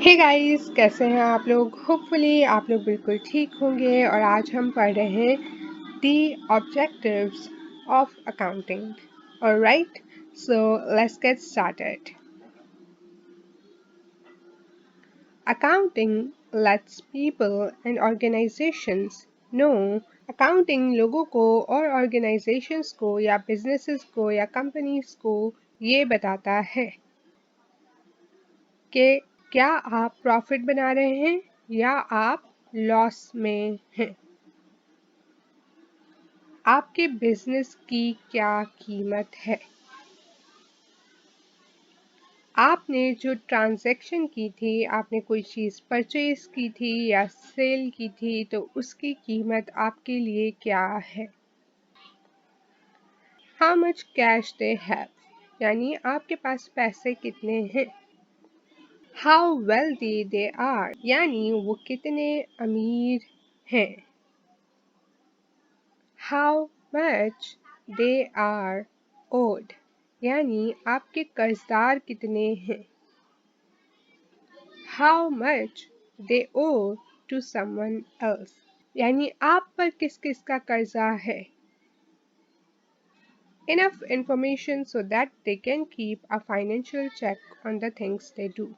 Hey guys, कैसे हैं आप लोग? होपफुली आप लोग बिल्कुल ठीक होंगे। और आज हम पढ़ रहे हैं the objectives of accounting. All right, so let's get started. Accounting lets people and organisations know. Accounting लोगों को और ऑर्गेनाइजेशंस को या बिजनेसेस को या कंपनीज को ये बताता है कि क्या आप प्रॉफिट बना रहे हैं या आप लॉस में हैं। आपके बिजनेस की क्या कीमत है। आपने जो ट्रांजैक्शन की थी, आपने कोई चीज़ परचेज की थी या सेल की थी, तो उसकी कीमत आपके लिए क्या है। How much cash they have, यानी आपके पास पैसे कितने हैं। हाउ वेल्दी दे आर, यानी वो कितने अमीर हैं। How much they are owed, यानी आपके कर्जदार कितने हैं। How much they owe to someone else, यानी आप पर किस किस का कर्जा है। Enough information so that they can keep a financial check on the things they do.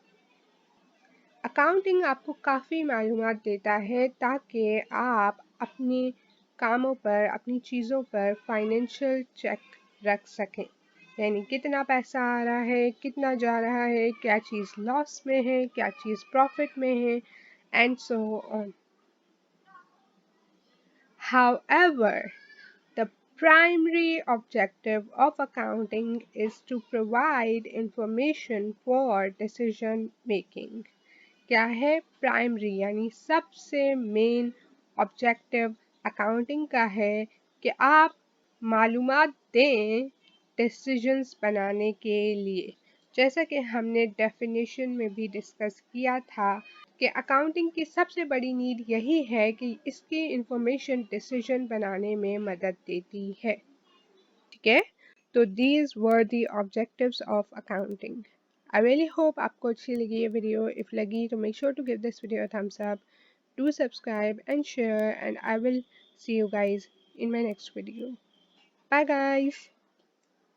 Accounting आपको काफ़ी मालूमात देता है ताकि आप अपने कामों पर, अपनी चीज़ों पर फाइनेंशियल चेक रख सकें। यानी कितना पैसा आ रहा है, कितना जा रहा है, क्या चीज़ लॉस में है, क्या चीज़ प्रॉफिट में है, and so on. However, the primary objective of accounting is to provide information for decision making. क्या है प्राइमरी, यानी सबसे मेन ऑब्जेक्टिव अकाउंटिंग का है कि आप मालूमात दें डिसीजंस बनाने के लिए। जैसा कि हमने डेफिनेशन में भी डिस्कस किया था कि अकाउंटिंग की सबसे बड़ी नीड यही है कि इसकी इंफॉर्मेशन डिसीजन बनाने में मदद देती है। ठीक है, तो these were the objectives of accounting. I really hope आपको अच्छी लगी ये वीडियो। If लगी तो make sure to give this video a thumbs up, do subscribe and share, and I will see you guys in my next video. Bye guys!